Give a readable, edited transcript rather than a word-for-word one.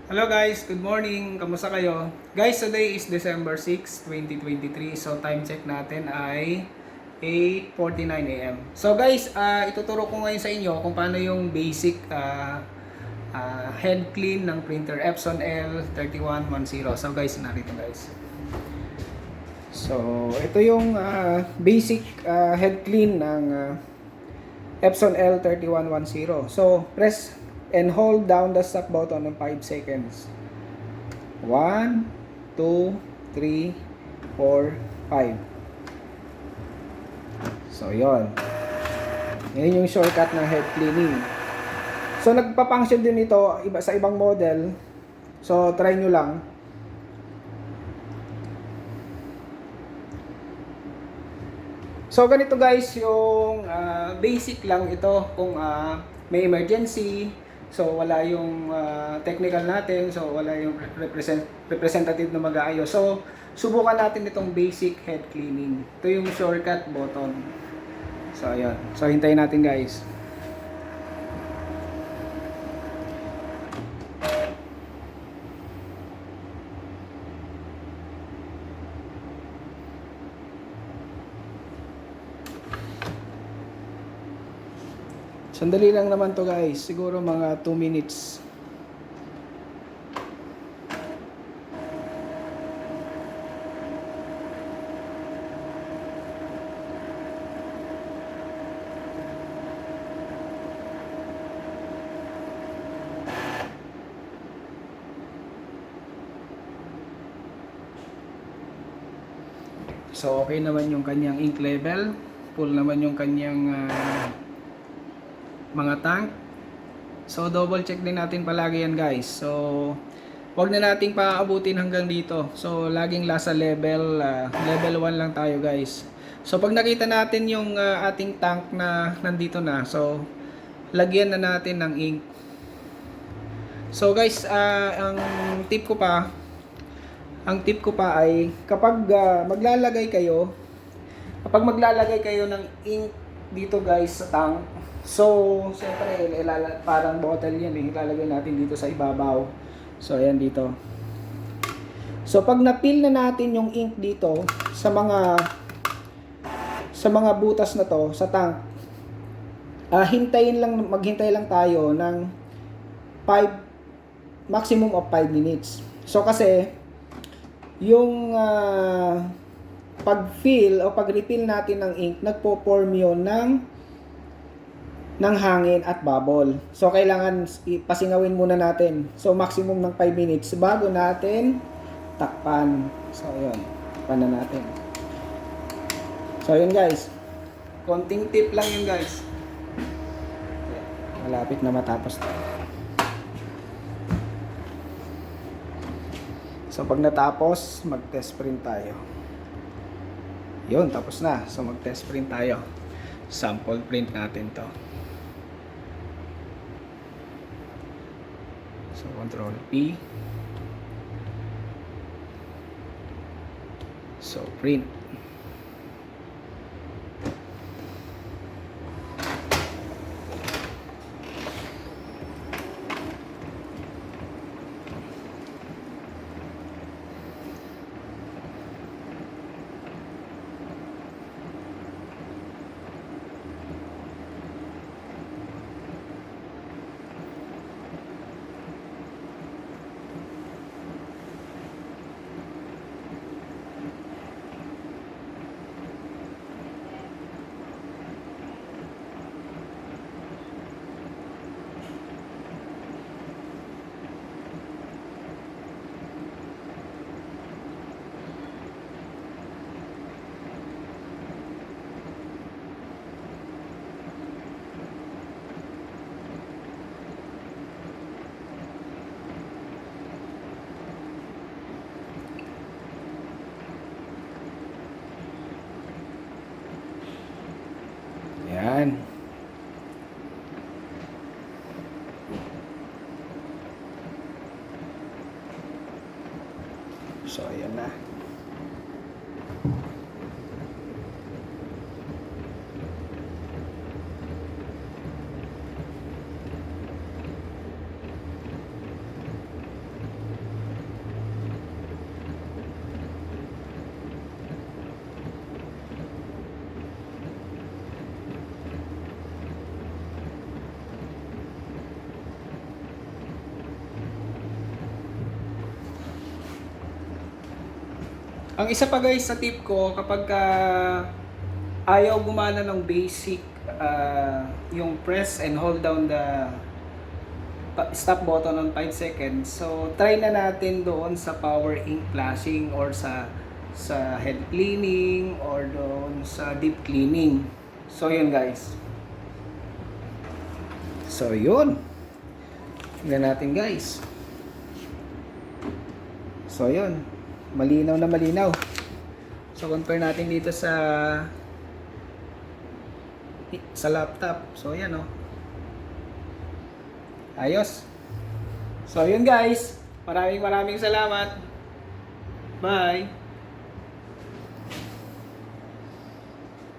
Hello guys, good morning. Kamusta kayo? Guys, today is December 6, 2023. So time check natin ay 8:49 AM. So guys, ituturo ko ngayon sa inyo kung paano yung basic head clean ng printer Epson L3110. So guys, narito guys. So ito yung basic head clean ng Epson L3110. So press and hold down the stop button on 5 seconds. 1, 2, 3, 4, 5. So, yon. Yan yung shortcut ng head cleaning. So, nagpa-function din ito iba sa ibang model. So, try nyo lang. So, ganito guys, yung basic lang ito kung may emergency. So wala yung technical natin, so wala yung representative na mag-aayos. So subukan natin itong basic head cleaning. Ito yung shortcut button. So ayun. So hintayin natin guys. Sandali lang naman to guys. Siguro mga 2 minutes. So okay naman yung kanyang ink level. Full naman yung kanyang mga tank. So double check din natin palagi yan guys. So wag na nating paabutin hanggang dito. So laging nasa level 1 lang tayo guys. So pag nakita natin yung ating tank na nandito na, so lagyan na natin ng ink. So guys, ang tip ko pa ay kapag maglalagay kayo ng ink dito guys sa tank. So, siyempre, parang bottle yan eh. Ilalagay natin dito sa ibabaw. So, ayan dito. So, pag na-fill na natin yung ink dito sa mga butas na to, sa tank, maghintay lang tayo ng maximum of 5 minutes. So, kasi, yung pag-fill o pag-refill natin ng ink, nagpo-form yun ng hangin at bubble. So, kailangan pasingawin muna natin. So, maximum ng 5 minutes bago natin takpan. So, yun. Takpan na natin. So, yun guys. Konting tip lang yun guys. Malapit na matapos na. So, pag natapos, mag-test print tayo. Yun, tapos na. So, mag-test print tayo. Sample print natin to. So, Control P. So, print. Yan. So, ayan na. Ang isa pa guys sa tip ko, kapag ayaw gumana ng basic, yung press and hold down the stop button on 5 seconds. So try na natin doon sa power ink flashing or sa head cleaning or doon sa deep cleaning. So yun guys. So yun. Tingnan natin guys. So yun. Malinaw na malinaw. So compare natin dito sa laptop. So yan oh. Ayos. So yun guys. Maraming salamat. Bye.